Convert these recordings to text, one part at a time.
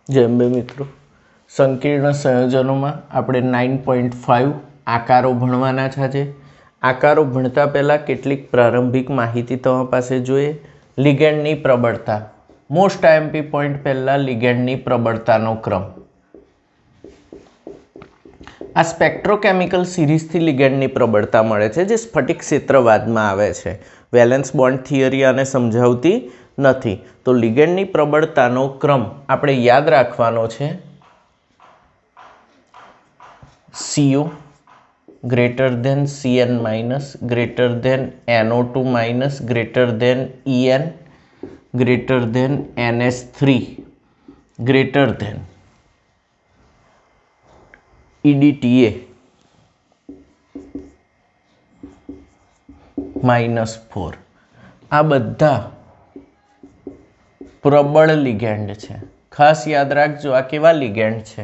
जय अंबे मित्रों, संकीर्ण संयोजनों में આપણે 9.5 આકારો ભણવાના છે। આજે આકારો ભણતા પહેલા કેટલીક પ્રારંભિક માહિતી તમારી પાસે જોઈએ। લિગેન્ડની પ્રબળતા, મોસ્ટ આઈએમપી પોઈન્ટ પહેલા લિગેન્ડની પ્રબળતાનો ક્રમ। આ સ્પેક્ટ્રોકેમિકલ સિરીઝથી લિગેન્ડની પ્રબળતા મળે છે, જે સ્ફટિક ક્ષેત્રવાદમાં આવે છે। વેલેન્સ બોન્ડ થિયરી આને સમજાવતી નથી। તો લિગેન્ડની પ્રબળતાનો ક્રમ આપણે યાદ રાખવાનો છે। CO greater than CN minus greater than NO2 minus greater than EN greater than NS3 greater than EDTA -4। આ બધા પ્રબળ લિગેન્ડ છે। ખાસ યાદ રાખજો, આ કેવા લિગેન્ડ છે?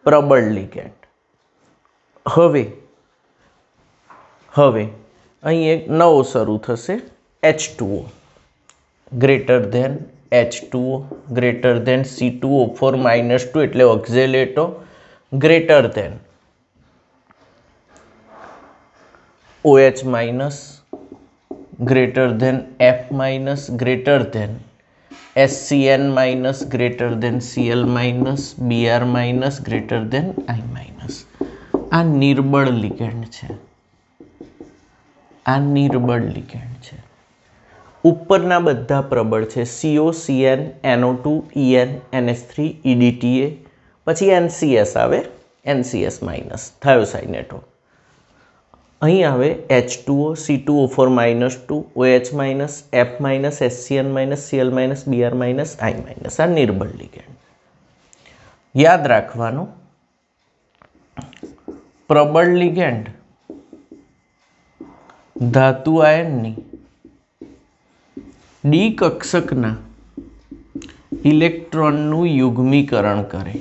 પ્રબળ લિગેન્ડ। હવે અહીં એક નવો શરૂ થશે, H2O greater than H2O greater than C2O4 -2 એટલે oxalato greater than OH minus greater than F minus greater than SCN minus greater than Cl minus Br minus greater than I minus. આ નિર્બળ ligand છે। આ નિર્બળ ligand છે। ઉપરના બધા પ્રબળ છે, CO, CN, NO2, EN, NS3, EDTA, પછી NCS આવે, NCS માઇનસ થાયોસાઇનેટો। અહીં આવે H2O, C2O4 -2, OH minus, F minus, SCN minus, Cl minus, Br minus, I minus. આ નિર્બળ લિગેન્ડ। યાદ રાખવાનું, પ્રબળ લિગેન્ડ ધાતુ આયનની ડી કક્ષકના ઇલેક્ટ્રોનનું યુગ્મીકરણ કરે।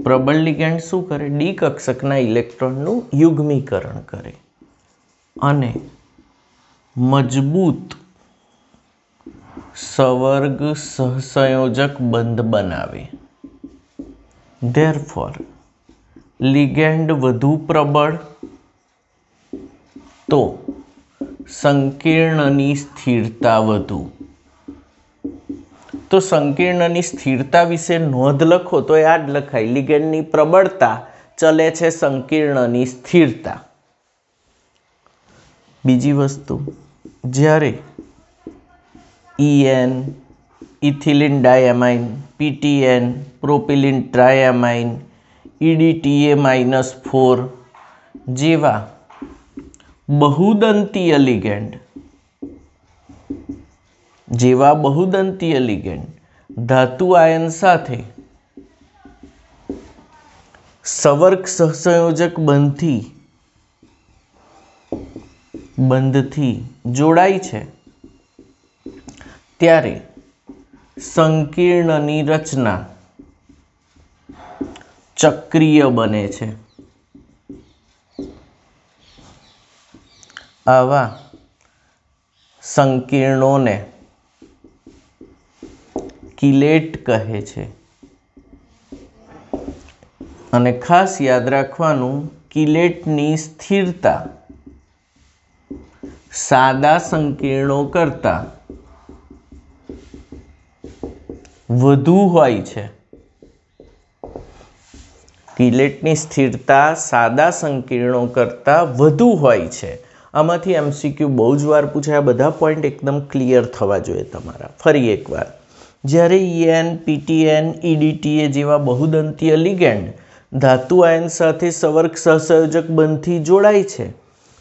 પ્રબળ લિગેન્ડ શું કરે? ડી કક્ષકના ઇલેક્ટ્રોનનું યુગ્મીકરણ કરે અને મજબૂત સવર્ગ સહસંયોજક બંધ બનાવે। ધેરફોર લિગેન્ડ વધુ પ્રબળ તો સંકીર્ણની સ્થિરતા વધુ। તો સંકીર્ણની સ્થિરતા વિશે નોંધ લખો તો આ જ લખાય, લિગેન્ડની પ્રબળતા ચલે છે સંકીર્ણની સ્થિરતા। બીજી વસ્તુ, જ્યારે EN ethylene diamine, PTN propylene triamine, EDTA -4 જેવા બહુદંતીય લિગેન્ડ ધાતુ આયન સાથે સવર્ગ સહસંયોજક બંધથી જોડાય છે, ત્યારે સંકીર્ણની રચના ચક્રીય બને છે। આવા સંકીર્ણોને કિલેટ કહે છે। અને ખાસ યાદ રાખવાનું, કિલેટની સ્થિરતા સાદા સંકીર્ણો કરતા વધુ હોય છે। કિલેટની સ્થિરતા સાદા સંકીર્ણો કરતા વધુ હોય છે। આમાંથી MCQ બહુ જ વાર પૂછાય। બધા પોઈન્ટ એકદમ ક્લિયર થવા જોઈએ તમારા। ફરી એકવાર, જ્યારે EN, PTN, EDTA જેવા બહુદંતીય લિગેન્ડ ધાતુ આયન સાથે સવર્ગ સહસંયોજક બંધથી જોડાય છે,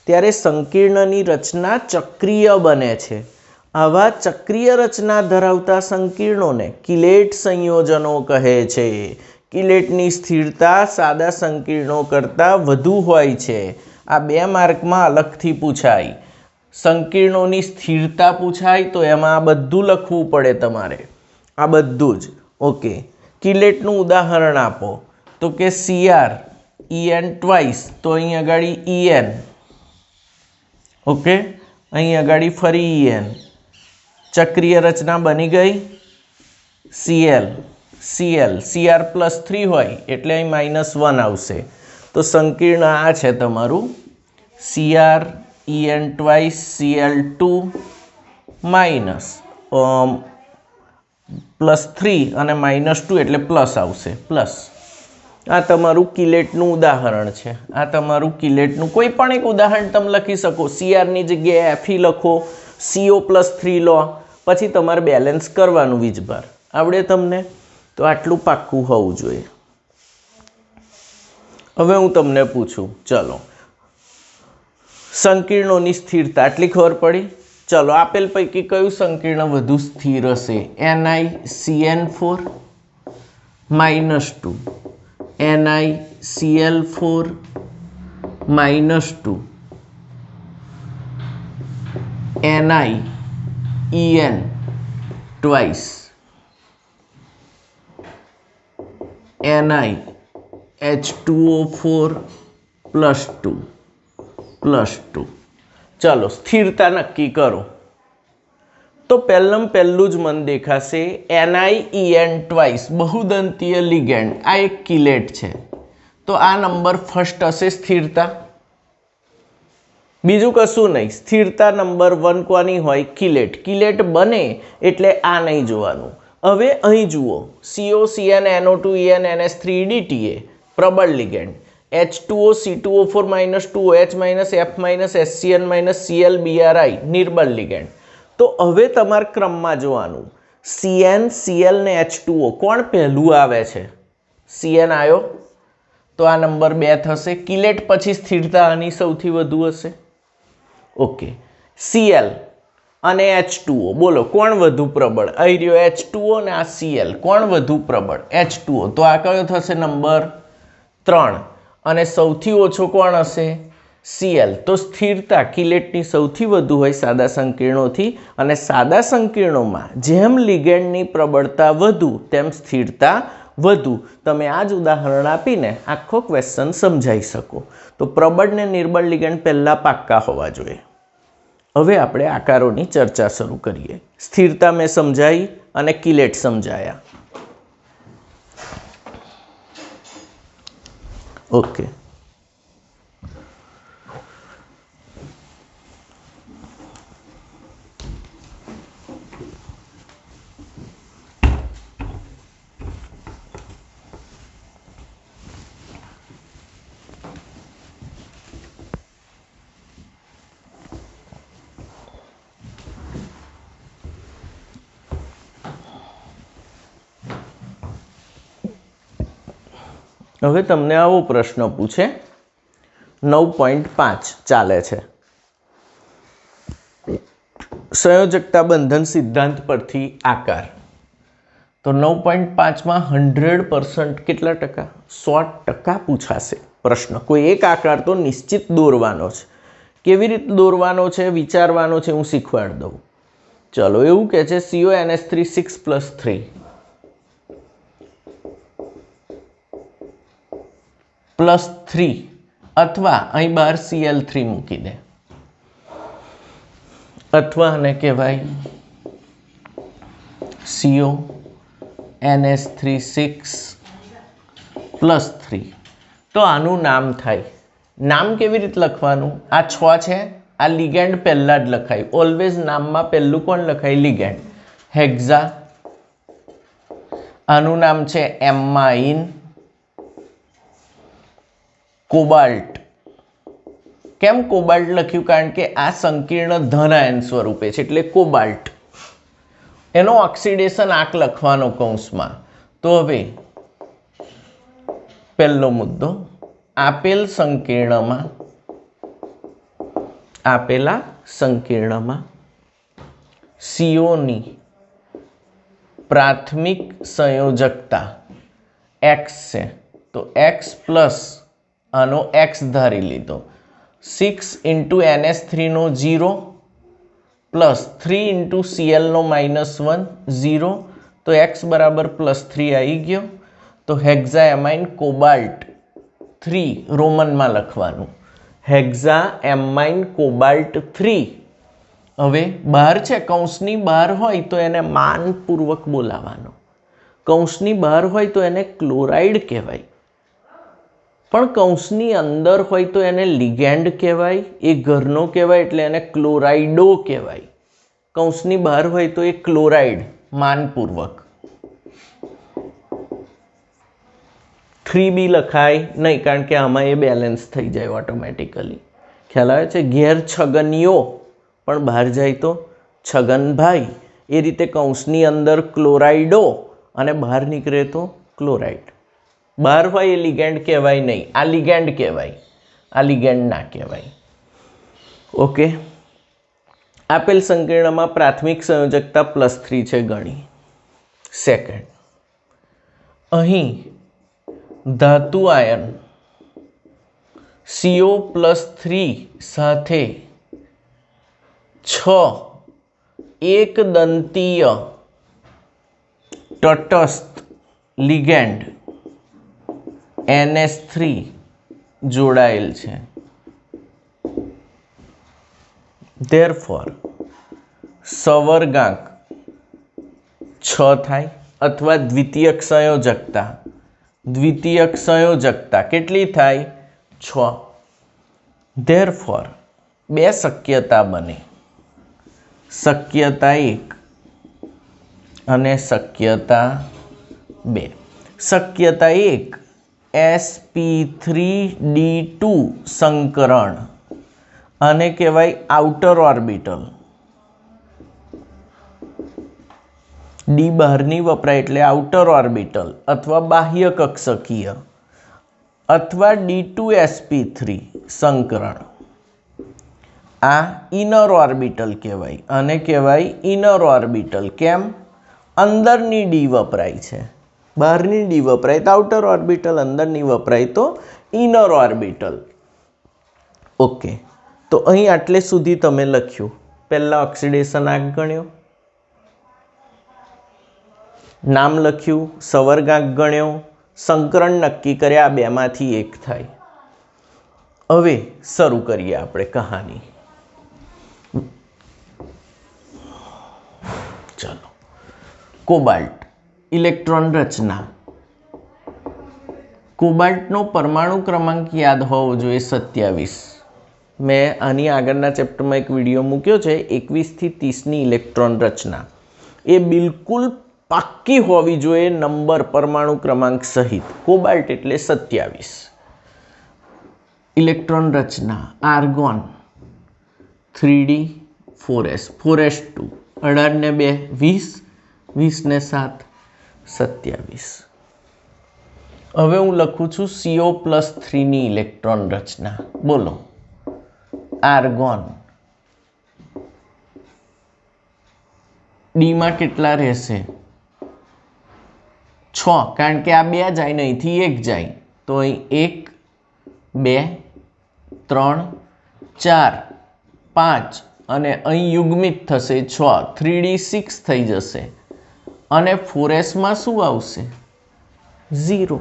ત્યારે સંકીર્ણની રચના ચક્રીય બને છે। આવા ચક્રીય રચના ધરાવતા સંકીર્ણોને કિલેટ સંયોજનો કહે છે। કિલેટની સ્થિરતા સાદા સંકીર્ણો કરતાં વધુ હોય છે। આ 2 માર્કમાં અલગથી પૂછાય। સંકીર્ણોની સ્થિરતા પૂછાય તો એમાં આ બધું લખવું પડે તમારે, આ બધું જ। ઓકે, કિલેટનું ઉદાહરણ આપો તો કે CR EN ટ્વાઇસ, તો અહીં આગળ EN, ઓકે, અહીં આગળ ફરી EN, ચક્રીય રચના બની ગઈ। Cl Cl Cr +3 હોય એટલે અહીં -1 આવશે તો સંકીર્ણ આ છે તમારું Cr En twice Cl2 minus +3 અને -2 એટલે પ્લસ આવશે પ્લસ આ તમારું કિલેટનું ઉદાહરણ છે આ તમારું કિલેટનું કોઈ પણ એક ઉદાહરણ તમે લખી શકો Cr ની જગ્યાએ Fe લખો CO+3 લો પછી તમારે બેલેન્સ કરવાનું વીજભાર આવડે તમને તો આટલું પાક્કું હોવું જોઈએ હવે હું તમને પૂછું ચલો સંકીર્ણોની સ્થિરતા આટલી ખબર પડી ચલો આપેલ પૈકી કયું સંકીર્ણ વધુ સ્થિર હશે NiCN4 -2 NiCl4 -2 NiEn twice NiH2O4 +2 ચલો સ્થિરતા નક્કી કરો તો પહેલું જ મન દેખાશે NiEn twice બહુદંતીય લિગેન્ડ આ એક કિલેટ છે તો આ નંબર ફર્સ્ટ હશે સ્થિરતા બીજું કશું નહીં સ્થિરતા નંબર 1 કોની હોય કિલેટ બને એટલે આ નહીં જોવાનું હવે અહીં જુઓ COCN NO2 EN NS3 DTA પ્રબળ ligand H2O C2O4 -2OH F SCN Cl BRI નિર્બળ લિગેન્ડ તો હવે તમારે ક્રમમાં જોવાનું CN Cl ને H2O કોણ પહેલું આવે છે CN આવ્યો તો આ નંબર 2 થશે કિલેટ પછી સ્થિરતા આની સૌથી વધુ હશે ઓકે Cl અને H2O બોલો કોણ વધુ પ્રબળ અહીં રહ્યો H2O અને આ Cl કોણ વધુ પ્રબળ H2O તો આ કયો થશે નંબર 3 અને સૌથી ઓછો કોણ હશે Cl તો સ્થિરતા કિલેટની સૌથી વધુ હોય સાદા સંકીર્ણોથી અને સાદા સંકીર્ણોમાં જેમ લિગેન્ડની પ્રબળતા વધુ તેમ સ્થિરતા વધુ તમે આ જ ઉદાહરણ આપીને આખો ક્વેશ્ચન સમજાવી શકો તો પ્રબળ ને નિર્બળ લિગેન્ડ પહેલાં પાક્કા હોવા જોઈએ હવે આપણે આકારોની ચર્ચા શરૂ કરીએ સ્થિરતા મેં સમજાવી અને કિલેટ સમજાયા ઓકે હવે તમને આવો પ્રશ્ન પૂછે 9.5 ચાલે છે સંયોજકતા બંધન સિદ્ધાંત પરથી આકાર તો 9.5 માં 100% કેટલા ટકા 100% પૂછાશે પ્રશ્ન કોઈ એક આકાર તો નિશ્ચિત દોરવાનો છે કેવી રીતે દોરવાનો છે વિચારવાનો છે હું શીખવાડી દઉં ચલો એવું કહે છે CONS3 6+3 +3 અથવા અહીં બહાર Cl3 મૂકી દે અથવા આને કહેવાય CONS3 6+3 તો આનું નામ થાય નામ કેવી રીતે લખવાનું આ 6 છે આ લિગેન્ડ પહેલાં જ લખાય ઓલવેઝ નામમાં પહેલું કોણ લખાય લિગેન્ડ હેક્ઝા આનું નામ છે એમાઇન કોબાલ્ટ કેમ કોબાલ્ટ લખ્યું કારણ કે આ સંકીર્ણ ધન આયન સ્વરૂપે છે એટલે કોબાલ્ટ એનો ઓક્સિડેશન આંક લખવાનો કૌંસમાં તો હવે પહેલો મુદ્દો આપેલા સંકીર્ણમાં CO ની પ્રાથમિક સંયોજકતા x છે તો x પ્લસ આનો x ધારી લીધો 6 × NS3 નો 0 પ્લસ 3 × Cl નો -1 0 તો x બરાબર +3 આવી ગયો તો હેક્ઝા એમાઇન કોબાલ્ટ 3 રોમનમાં લખવાનું હેક્ઝા એમાઇન કોબાલ્ટ 3 હવે બહાર છે કૌંસની બહાર હોય તો એને માનપૂર્વક બોલાવવાનો કૌંસની બહાર હોય તો એને ક્લોરાઇડ કહેવાય, પણ કૌંસની અંદર હોય તો એને લિગેન્ડ કહેવાય, એ ઘરનો કહેવાય એટલે એને ક્લોરાઇડો કહેવાય. કૌંસની બહાર હોય તો એ ક્લોરાઇડ માનપૂર્વક. 3b લખાય નહીં, કારણ કે આમાં એ બેલેન્સ થઈ જાય ઓટોમેટિકલી. ખ્યાલ આવે છે? ઘેર છગનિયો પણ બહાર જાય તો છગનભાઈ. એ રીતે કૌંસની અંદર ક્લોરાઇડો અને બહાર નીકળે તો ક્લોરાઇડ. બહાર હોય એ લિગેન્ડ કહેવાય નહીં, આ લિગેન્ડ કહેવાય, આ લિગેન્ડ ના કહેવાય. ઓકે. આપેલ સંકીર્ણમાં પ્રાથમિક સંયોજકતા +3 છે ગણી. સેકન્ડ, અહીં ધાતુ આયન CO+3 સાથે 6 એકદંતીય તટસ્થ લિગેન્ડ NH3 જોડાયેલ છે. ધેરફોર સવર્ગાંક 6 થાય, અથવા દ્વિતીયક સંયોજકતા કેટલી થાય? 6. ધેરફોર બે શક્યતા બને, શક્યતા 1 અને શક્યતા 2. શક્યતા 1 sp3d2 સંકરણ, આને કહેવાય આઉટર ઓર્બિટલ. ડી બહારની વપરાય એટલે આઉટર ઓર્બિટલ અથવા બાહ્ય કક્ષકીય, અથવા D2sp3 સંકરણ. આ ઇનર ઓર્બિટલ કહેવાય, આને કહેવાય ઇનર ઓર્બિટલ. કેમ? અંદરની ડી વપરાય છે, બહારની ડી વપરાય તો આઉટર ઓર્બિટલ, અંદરની વપરાય તો ઇનર ઓર્બિટલ. ઓકે. તો અહીં આટલે સુધી તમે લખ્યું. પહેલાં ઓક્સિડેશન આંક ગણ્યો, નામ લખ્યું, સવર્ગાંક ગણ્યો, સંકરણ નક્કી કર્યા, આ બેમાંથી એક થાય. હવે શરૂ કરીએ આપણે કહાની. ચાલો. કોબાલ્ટ ઇલેક્ટ્રોન રચના. કોબાલ્ટનો પરમાણુ ક્રમાંક યાદ હોવો જોઈએ 27. મેં આની આગળના ચેપ્ટરમાં એક વિડીયો મૂક્યો છે 21 થી 30ની ઇલેક્ટ્રોન રચના. એ બિલકુલ પાક્કી હોવી જોઈએ નંબર પરમાણુ ક્રમાંક સહિત. કોબાલ્ટ એટલે 27. ઇલેક્ટ્રોન રચના. આર્ગોન 3d 4s 4s2 18 ને 2 20 20 ને 7 27. હવે હું લખું છું CO+3ની ઇલેક્ટ્રોન રચના. બોલો. આર્ગોન ડીમાં કેટલા રહેશે? 6, કારણ કે આ 2 જાય ને અહીંથી 1 જાય, તો અહીં 1 2 3 4 5 અને અહીં યુગ્મિત થશે 6, 3d6 થઈ જશે. અને 4sમાં શું આવશે? 0.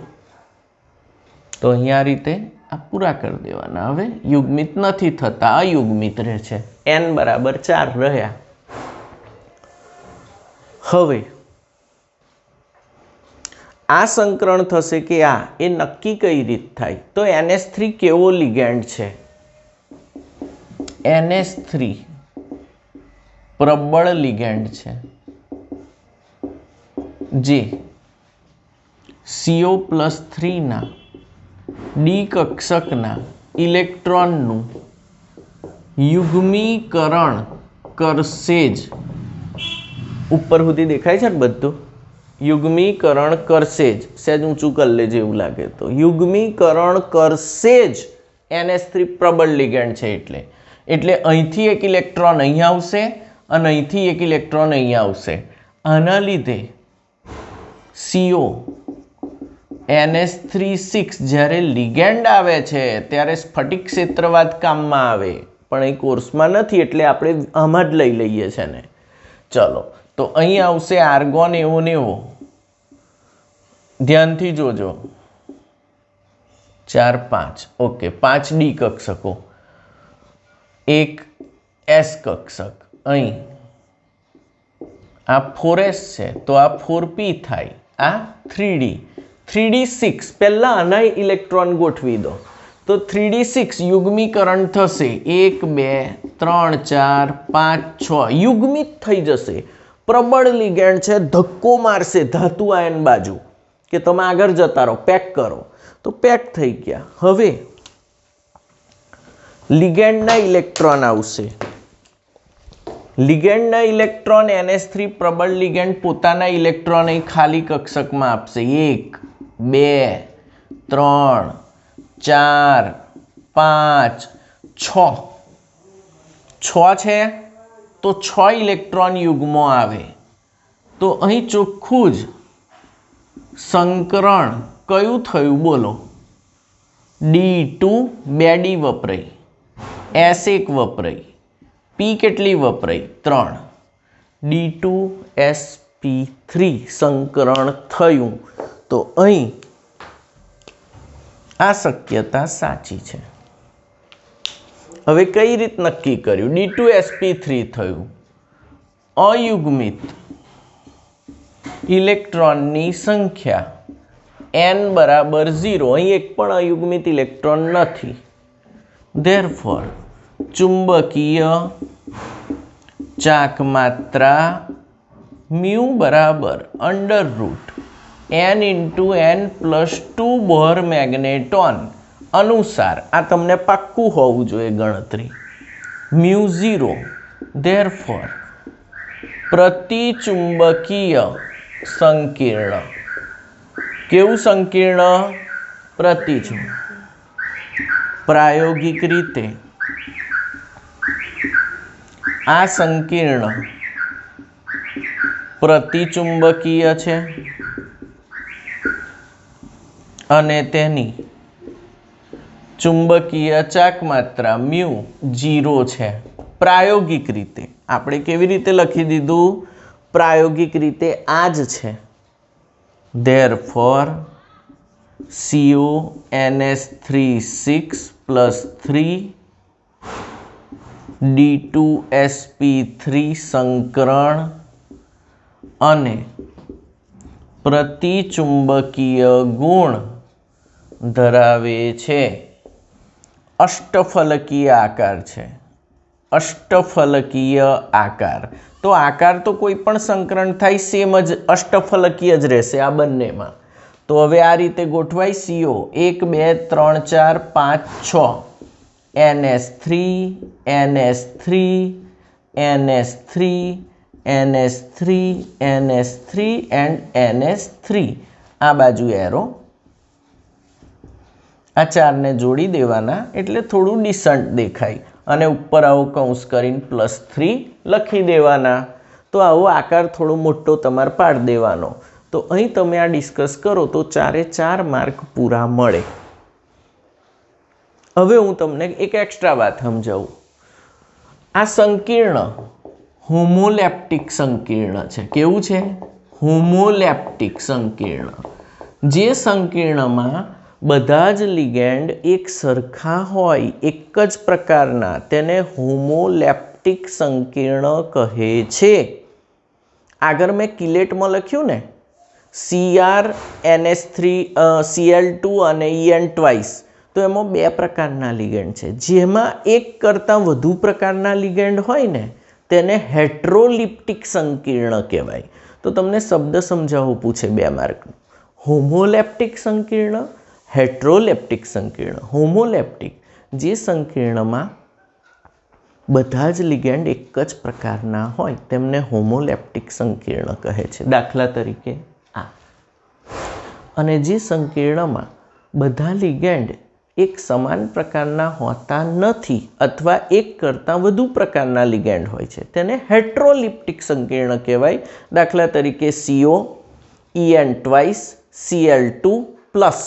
તો અહીં આ રીતે આ પૂરા કરી દેવાના. હવે યુગ્મિત નથી થતા, અયુગ્મિત રહે છે. n બરાબર 4 રહ્યા. હવે આ સંકરણ થશે કે આ એ નક્કી કઈ રીત થાય? તો NH3 કેવો લિગેન્ડ છે? NH3 પ્રબળ લિગેન્ડ છે, જે CO+3 ના ડી કક્ષકના ઇલેક્ટ્રોનનું યુગ્મીકરણ કરશે જ. ઉપર સુધી દેખાય છે ને બધું? યુગ્મીકરણ કરશે જ. સહેજ ઊંચું કરી લેજે એવું લાગે તો. યુગ્મીકરણ કરશે જ. NH3 પ્રબળ લિગેન્ડ છે એટલે અહીંથી એક ઇલેક્ટ્રોન અહીં આવશે અને અહીંથી એક ઇલેક્ટ્રોન અહીં આવશે. આના લીધે CO NH3 જ્યારે લિગેન્ડ આવે છે ત્યારે સ્ફટિક ક્ષેત્રવાદ કામમાં આવે, પણ એ કોર્સમાં નથી એટલે આપણે આમાં જ લઈ લઈએ છે ને. ચલો, તો અહીં આવશે આર્ગોન એવો ને એવો. ધ્યાનથી જોજો. 4 5. ઓકે, 5 ડી કક્ષકો, એક એસ કક્ષક. અહીં આ 4s છે તો આ 4p થાય, આ 3d6 પહેલાં આના ઇલેક્ટ્રોન ગોઠવી દો તો 3d6 યુગ્મીકરણ થશે 1 2 3 4 5 6 યુગ્મિત થઈ જશે. પ્રબળ લિગેન્ડ છે, ધક્કો મારશે ધાતુ આયન બાજુ કે તમે આગળ જતા રહો, પેક કરો, તો પેક થઈ ગયા. હવે લિગેન્ડના ઇલેક્ટ્રોન આવશે. લિગેન્ડના ઇલેક્ટ્રોન NH3 પ્રબળ લિગેન્ડ પોતાના ઇલેક્ટ્રોન અહીં ખાલી કક્ષકમાં આપશે. 1 2 3 4 5 6 6 છે તો 6 ઇલેક્ટ્રોન યુગ્મો આવે. તો અહીં ચોખ્ખું જ સંકરણ કયું થયું બોલો? D2 2D વપરાઈ, S1 વપરાઈ, P કેટલી વપરાઈ? 3. D2sp3 સંકરણ થયું. તો અહીં આ શક્યતા સાચી છે. હવે કઈ રીત નક્કી કર્યું? D2sp3 થયું. અયુગ્મિત ઇલેક્ટ્રોનની સંખ્યા n બરાબર 0. અહીં એક પણ અયુગ્મિત ઇલેક્ટ્રોન નથી. ધેરફોર ચુંબકીય ચાક માત્રા મ્યુ બરાબર √n × n + 2 બોર મેગ્નેટોન અનુસાર આ તમને પાક્કું હોવું જોઈએ ગણતરી. μ0. ધેરફોર પ્રતિચુંબકીય સંકીર્ણ. કેવું સંકીર્ણ? પ્રતિચુંબક. પ્રાયોગિક રીતે આ સંકીર્ણ પ્રતિચુંબકીય છે અને તેની ચુંબકીય ચાક માત્રા મ્યુ 0 છે. પ્રાયોગિક રીતે આપણે કેવી રીતે લખી દીધું? પ્રાયોગિક રીતે આ જ છે. ધેરફોર CONH3 6 + 3 D2sp3 સંકરણ અને પ્રતિચુંબકીય ગુણ ધરાવે છે. અષ્ટફલકીય આકાર છે. અષ્ટફલકીય આકાર. તો આકાર તો કોઈ પણ સંકરણ થાય સેમ જ અષ્ટફલકીય જ રહેશે આ બંનેમાં. તો હવે આ રીતે ગોઠવાય. CO 1 2 3 4 5 6 NH3 NH3 NH3 NH3 NH3 and NH3. આ બાજુ એરો. આ ચારને જોડી દેવાના એટલે થોડું ડિસન્ટ દેખાય અને ઉપર આવો કૌંસ કરીને +3 લખી દેવાના. તો આવો આકાર થોડો મોટો તમારે પાડી દેવાનો. તો અહીં તમે આ ડિસ્કસ કરો તો 4 માર્ક પૂરા મળે. હવે હું તમને એક એક્સ્ટ્રા વાત સમજાવું. આ સંકીર્ણ હોમોલેપ્ટિક સંકીર્ણ છે. કેવું છે? હોમોલેપ્ટિક સંકીર્ણ. જે સંકીર્ણમાં બધા જ લિગેન્ડ એક સરખા હોય, એક જ પ્રકારના, તેને હોમોલેપ્ટિક સંકીર્ણ કહે છે. આગળ મેં કિલેટમાં લખ્યું ને Cr NH3 Cl2 અને En ટ્વાઇસ. તો એમાં 2 પ્રકારના લિગેન્ડ છે. જેમાં એક કરતાં વધુ પ્રકારના લિગેન્ડ હોય ને તેને હેટ્રોલિપ્ટિક સંકીર્ણ કહેવાય. તો તમને શબ્દ સમજાવવું પૂછે 2 માર્કનું. હોમોલેપ્ટિક સંકીર્ણ, હેટ્રોલેપ્ટિક સંકીર્ણ. હોમોલેપ્ટિક જે સંકીર્ણમાં બધા જ લિગેન્ડ એક જ પ્રકારના હોય તેમને હોમોલેપ્ટિક સંકીર્ણ કહે છે. દાખલા તરીકે આ. અને જે સંકીર્ણમાં બધા લિગેન્ડ એક સમાન પ્રકારના હોતા નથી અથવા એક કરતાં વધુ પ્રકારના લિગેન્ડ હોય છે તેને હેટ્રોલિપ્ટિક સંકીર્ણ કહેવાય. દાખલા તરીકે CO En twice Cl2 plus.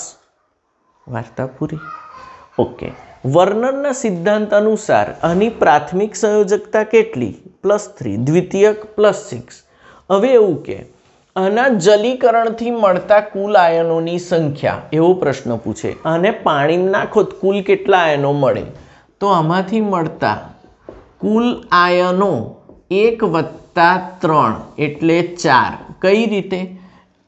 વાર્તા પૂરી. ઓકે. વર્નરના સિદ્ધાંત અનુસાર આની પ્રાથમિક સંયોજકતા કેટલી? +3. દ્વિતીયક +6. હવે એવું કે આના જલીકરણથી મળતા કુલ આયનોની સંખ્યા એવો પ્રશ્ન પૂછે. આને પાણીમાં નાખો તો કુલ કેટલા આયનો મળે? તો આમાંથી મળતા કુલ આયનો 1 + 3 એટલે 4. કઈ રીતે?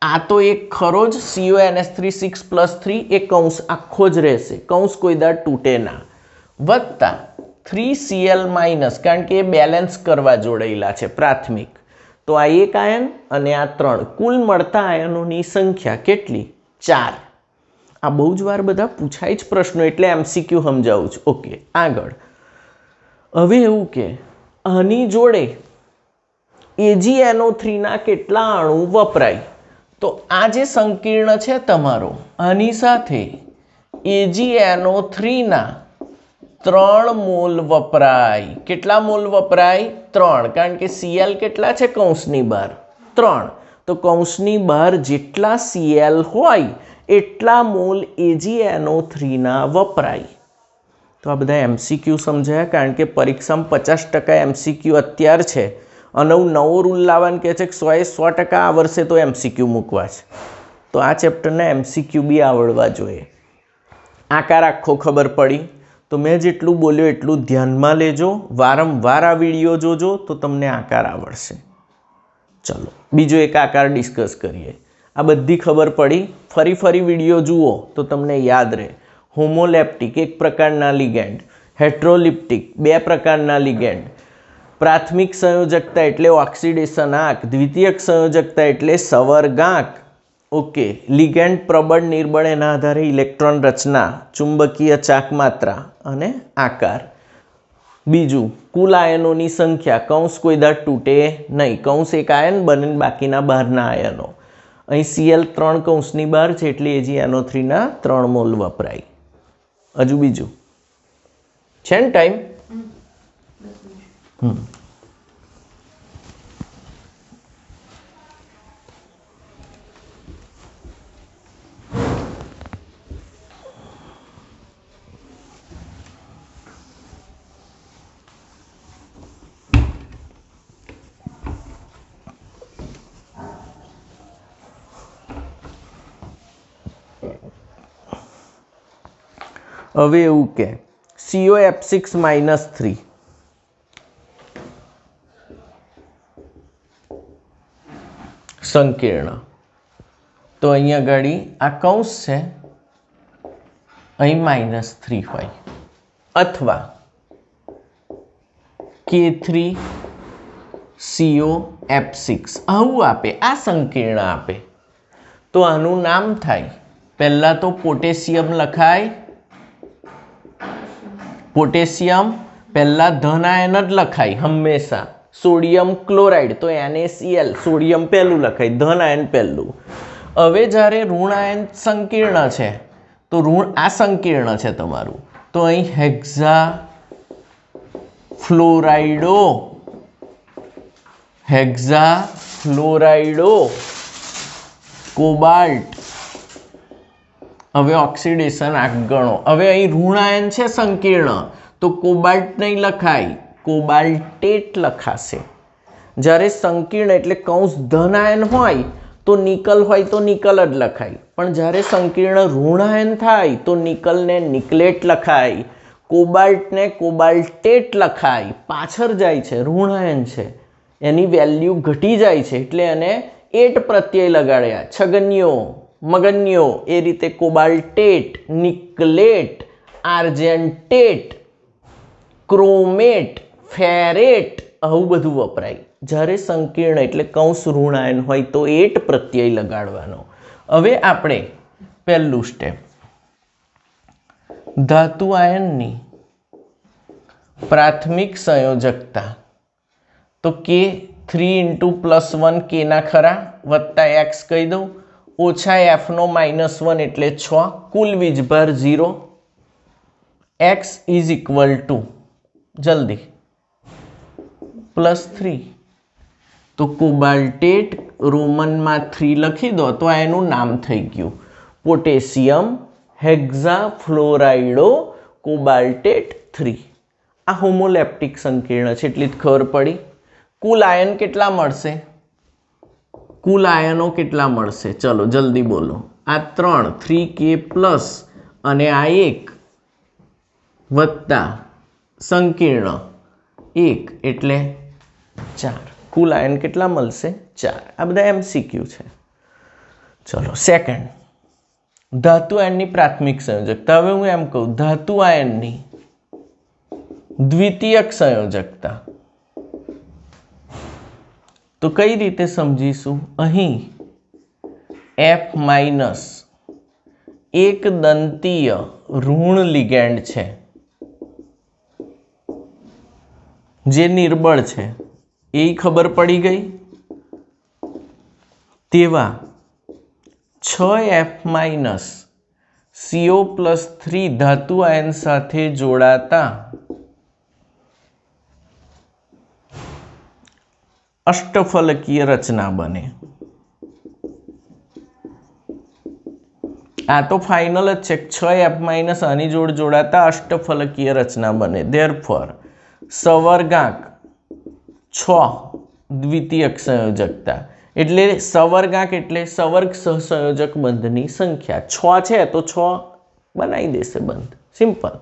આ તો એક ખરો જ CONH3 6+3 એ કૌંસ આખો જ રહેશે, કૌંસ કોઈ દાડ તૂટે ના, વત્તા 3Cl- કારણ કે એ બેલેન્સ કરવા જોડાયેલા છે પ્રાથમિક, તો આ એક આયન અને આ 3, કુલ મળતા આયનોની સંખ્યા કેટલી? 4. આ બહુ જ વાર બધા પૂછાય જ પ્રશ્નો, એટલે MCQ સમજાવું છું. ઓકે, આગળ હવે એવું કે આની જોડે AgNO3 ના કેટલા અણુ વપરાય? તો આ જે સંકીર્ણ છે તમારો, આની સાથે AgNO3 ના 3 મોલ વપરાય. કેટલા મોલ વપરાય? 3, કારણ કે Cl કેટલા છે કૌંસની બહાર? 3. તો કૌંસની બહાર જેટલા Cl હોય એટલા મોલ AgNO3 ના વપરાય. તો આ બધા MCQ સમજાયા, કારણ કે પરીક્ષામાં 50% MCQ અત્યાર છે અને નવો રૂલ લાવવાનું કહે છે કે 100% આ વર્ષે તો MCQ મૂકવા છે. તો આ ચેપ્ટરના MCQ બી આવડવા જોઈએ. આકાર આખો ખબર પડી? તો મેં જેટલું બોલ્યો એટલું ધ્યાનમાં લેજો, વારંવાર આ વિડીયો જોજો તો તમને આકાર આવડશે. ચલો બીજો એક આકાર ડિસ્કસ કરીએ. આ બધી ખબર પડી? ફરી વિડીયો જુઓ તો તમને યાદ રહે. હોમોલેપ્ટિક એક પ્રકારના લિગેન્ડ, હેટ્રોલિપ્ટિક 2 પ્રકારના લિગેન્ડ, પ્રાથમિક સંયોજકતા એટલે ઓક્સિડેશન આંક, દ્વિતીયક સંયોજકતા એટલે સંવર્ગાંક. ઓકે, લિગેન્ડ પ્રબળ નિર્બળ એના આધારે ઇલેક્ટ્રોન રચના, ચુંબકીય ચાક માત્રા અને આકાર. બીજું, કુલ આયનોની સંખ્યા, કૌંસ કોઈ દાડ તૂટે નહીં, કૌંસ એક આયન બને બાકીના બહારના આયનો. અહીં Cl 3 કૌંસની બહાર છે એટલે AgNO3 ના 3 મોલ વપરાય. હજુ બીજું છે ને ટાઈમ? હવે એવું કે COF6-3 સંકીર્ણ, તો અહીંયા ગાડી આ કૌંસ છે, અહીં -3 હોય, અથવા K3COF6 આવું આપે, આ સંકીર્ણ આપે, તો આનું નામ થાય, પહેલાં તો પોટેશિયમ લખાય. પોટેશિયમ પહેલાં ધન આયન જ લખાય હંમેશા. સોડિયમ ક્લોરાઇડ તો NaCl, સોડિયમ પહેલું લખાય, ધન આયન પહેલું. હવે જ્યારે ઋણ આયન સંકીર્ણ છે તો આ સંકીર્ણ છે તમારું, તો અહીં હેક્ઝા ફ્લોરાઇડો કોબાલ્ટ. હવે ઓક્સિડેશન આંક ગણો. હવે અહીં ઋણ આયન છે સંકીર્ણ, તો કોબાલ્ટ નહીં લખાય, કોબાલ્ટેટ લખાશે. જ્યારે સંકીર્ણ એટલે કૌંસ ધન આયન હોય તો નિકલ હોય તો નિકલ જ લખાય, પણ જ્યારે સંકીર્ણ ઋણ આયન થાય તો નિકલને નિકલેટ લખાય, કોબાલ્ટને કોબાલ્ટેટ લખાય. પાછળ જાય છે, ઋણ આયન છે, એની વેલ્યુ ઘટી જાય છે એટલે એને એટ પ્રત્યય લગાડ્યા, છગન્યો મગન્યો, એ રીતે કોબાલ્ટેટ, નિકલેટ, આર્જેન્ટેટ, ક્રોમેટ, ફેરેટ, આવું બધું વપરાય. જ્યારે સંકીર્ણ એટલે કૌંસ ઋણ આયન હોય તો એટ પ્રત્યય લગાડવાનો. હવે આપણે પહેલું સ્ટેપ, ધાતુ આયનની પ્રાથમિક સંયોજકતા, તો K 3 × +1 K ના ખરા વત્તા X કહી દઉં, ઓછા F નો -1 એટલે 6, કુલ વીજભાર 0. X = જલ્દી +3. તો કોબાલ્ટેટ રોમનમાં 3 લખી દો તો આ એનું નામ થઈ ગયું પોટેશિયમ હેક્ઝાફ્લોરાઇડો કોબાલ્ટેટ 3. આ હોમોલેપ્ટિક સંકીર્ણ છે એટલી જ ખબર પડી. કુલ આયન કેટલા મળશે? કુલ આયનો કેટલા મળશે? ચલો જલ્દી બોલો. આ 3 3K+ અને આ 1 વત્તા સંકીર્ણ 1 એટલે 4. કુલ આયન કેટલા મળશે? 4. આ બધા MCQ છે. चलो सेकंड, धातु आयननी प्राथमिक संयोजकता। हवे हूँ एम कहूँ धातु आयननी द्वितीयक संयोजकता तो कई रीते समझीशुं? अहीं F माइनस एक दंतीय ऋण लिगेंड छे जे निर्बळ छे ए खबर पड़ी गई। तेवा 6F माइनस CO+3 धातु आयन साथे जोड़ाता अष्टफलकीय रचना बने। आ तो फाइनल ज छे 6F माइनस आनी जोड़ जोड़ाता अष्टफलकीय रचना बने। देयरफॉर सवर्गांक 6 द्वितीयक संयोजकता एटले सवर्गांक एटले सवर्ग सहसंयोजक बंधनी संख्या 6 छे तो 6 बनाई देशे बंध, सिंपल।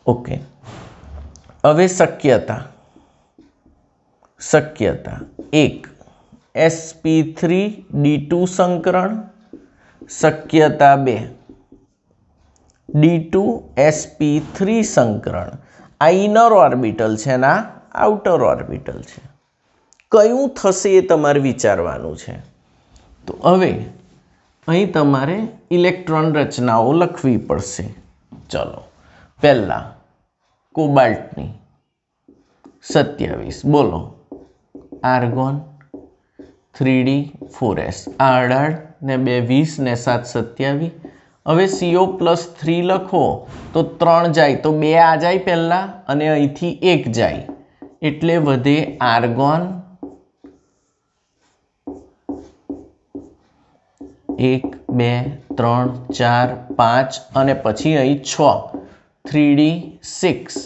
ओके, हवे शक्यता एक sp3d2 संकरण, शक्यता 2 d2sp3 संकरण। आ इनर ऑर्बिटल छे ना आउटर ऑर्बिटल छे। कयुं थशे ए तमारे विचारवानुं छे। तो हवे અહીં તમારે ઇલેક્ટ્રોન રચનાઓ લખવી પડશે। ચલો પહેલા કોબાલ્ટની 27 બોલો, આર્ગોન 3d4s 18 ને 2 20 ને 7 27। હવે CO+3 લખો તો 3 જાય તો 2 આ જાય પહેલા અને અહીંથી 1 જાય એટલે વધે આર્ગોન 1 2 3 4 5 અને પછી અહીં 6 3d6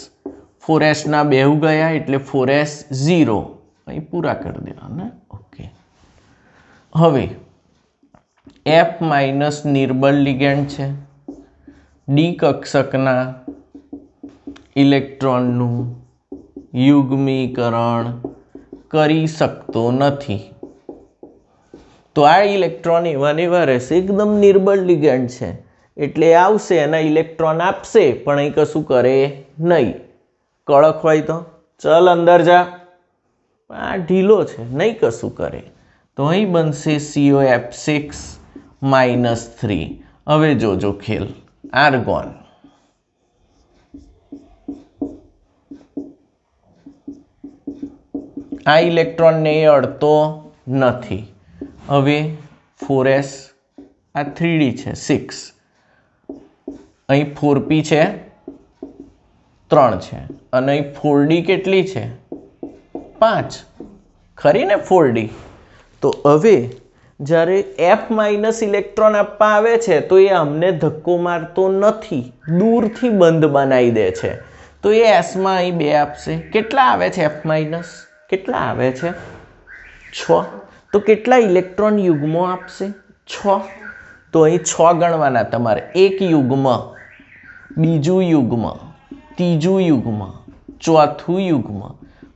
4s ના 2 ગયા એટલે 4s 0 અહીં પૂરા કરી દેવાના। ઓકે, હવે F માઇનસ નિર્બળ લિગેન્ડ છે, ડી કક્ષકના ઇલેક્ટ્રોનનું યુગ્મીકરણ કરી શકતો નથી। तो आ इलेक्ट्रॉन एवा ने एवा रहेशे, एकदम निर्बल लिगेंड छे एटले आवशे एना इलेक्ट्रॉन आपशे पण अहीं कशुं करे नहीं। कड़क होय तो चल अंदर जा, आ ढीलो छे नहीं कशुं करे तो अहीं बनशे COF6-3। हवे जोजो खेल, आर्गोन आ इलेक्ट्रॉन ने अड़तो नथी। हवे 4s आ 3d छे 6, अहीं 4p छे 3 छे अने अहीं 4d केटली छे 5 खरी ने 4d। तो हवे ज्यारे F माइनस इलेक्ट्रॉन आपवा आवे छे तो ये अमने धक्को मारतो नथी, दूरथी बंध बनावी दे छे। तो ये S मां अहीं 2 आपशे। केटला आवे छे F माइनस? केटला आवे छे 6। तो केटला इलेक्ट्रॉन युग्मो आपशे 6। तो अहीं 6 गणवाना तमारे, एक युग्म, बीजू युग्म, तीजू युग्म, चौथू युग्म,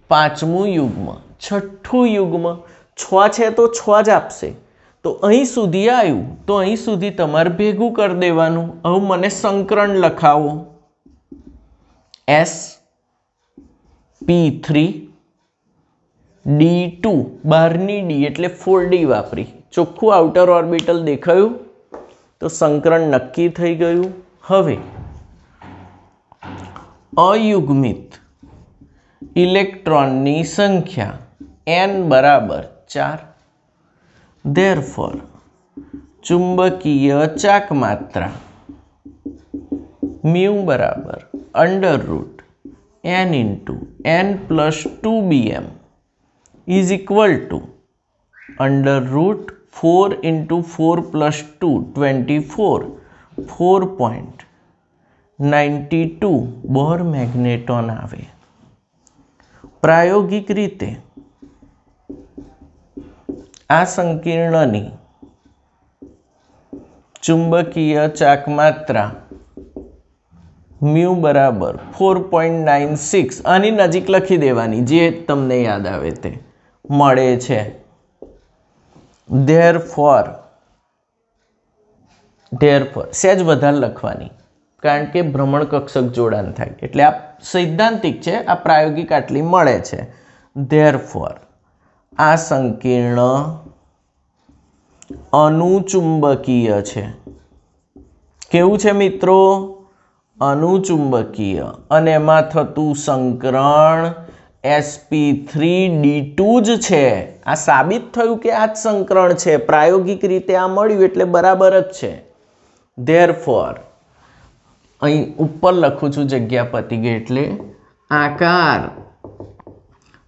पांचमू युग्म, छठ्ठू युग्म। 6 छे तो 6 ज आपशे। तो अहीं सुधी आव्युं तो अहीं सुधी तमारे भेगुं कर देवानुं। हवे मने संकरण लखावो, sp3 d2 बारनी d एटले 4d वापरी चोख्खुं आउटर ऑर्बिटल देखायुं तो संकरण नक्की थई गयुं। हवे अयुग्मित इलेक्ट्रॉननी संख्या n बराबर 4। देयरफॉर चुंबकीय चाक मात्रा म्यू बराबर √n × n+2bm is equal to √4 × 4 + 2 24 4.92 bore magneton आवे। प्रायोगिक रीते आ संकीर्णनी चुंबकीय चाक मात्रा म्यू बराबर 4.96 आनी नजीक लखी देवानी जे तमने याद आवे ते मळे छे। देयरफॉर ધેરફોર સહેજ વધારે લખવાની, કારણ કે ભ્રમણ કક્ષક જોડાણ થાય એટલે આ સૈદ્ધાંતિક છે, આ પ્રાયોગિક આટલી મળે છે. ધેરફોર આ સંકીર્ણ અનુચુંબકીય છે. કેવું છે મિત્રો? અનુચુંબકીય. અને એમાં થતું સંકરણ sp3d2 જ છે. આ સાબિત થયું કે આ જ સંકરણ છે, પ્રાયોગિક રીતે આ મળ્યું એટલે બરાબર જ છે. ધેરફોર અહીં ઉપર લખું છું, જગ્યા પતી ગઈ એટલે આકાર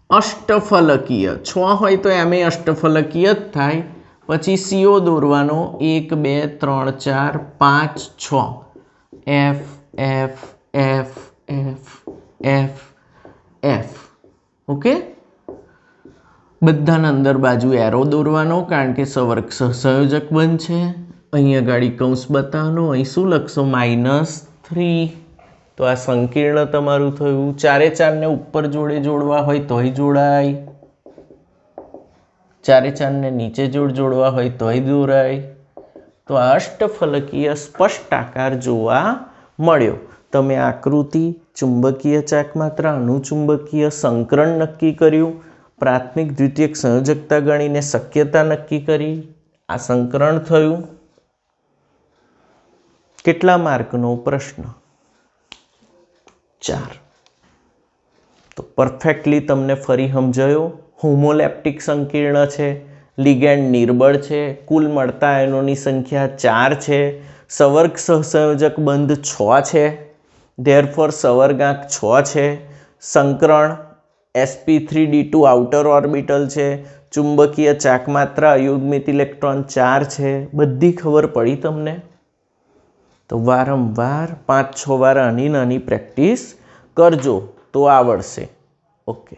અષ્ટફલકીય. 6 હોય તો એમ અષ્ટફલકીય જ થાય. પછી CO દોરવાનો 1 2 3 4 5 6 F F F F F F. Okay, બધાના અંદર બાજુ એરો દોરવાનો, કારણ કે સવર્ગ સહસંયોજક બંધ છે. અહીંયા ગાડી કૌંસ બતાવવાનો, અહીં શું લખશો? -3. તો આ સંકીર્ણ તમારું થયું. 4 4 ને ઉપર જોડે જોડવા હોય તોય જોડાય, 4 4 ને નીચે જોડવા હોય તોય દોરાય. તો આ અષ્ટફલકીય સ્પષ્ટ આકાર જોવા મળ્યો. તમે આકૃતિ, ચુંબકીય ચાકમાત્રા, અનુચુંબકીય સંકરણ નક્કી કર્યું, પ્રાથમિક દ્વિતીયક સંયોજકતા ગણીને શક્યતા નક્કી કરી. આ સંકરણ થયું. કેટલા માર્કનો પ્રશ્ન? 4. તો પરફેક્ટલી તમને ફરી સમજાયો. હોમોલેપ્ટિક સંકીર્ણ છે, લિગેન્ડ નિર્બળ છે, કુલ મળતા આયનોની સંખ્યા 4 છે, સવર્ગ સહસંયોજક બંધ 6 છે, ધેરફોર સવર્ગાંક 6 છે, સંકરણ sp3d2 આઉટર ઓર્બિટલ છે, ચુંબકીય ચાકમાત્રા અયુગ્મિત ઇલેક્ટ્રોન 4 છે. બધી ખબર પડી તમને? તો વારંવાર 5-6 વાર આની નાની પ્રેક્ટિસ કરજો તો આવડશે. ઓકે.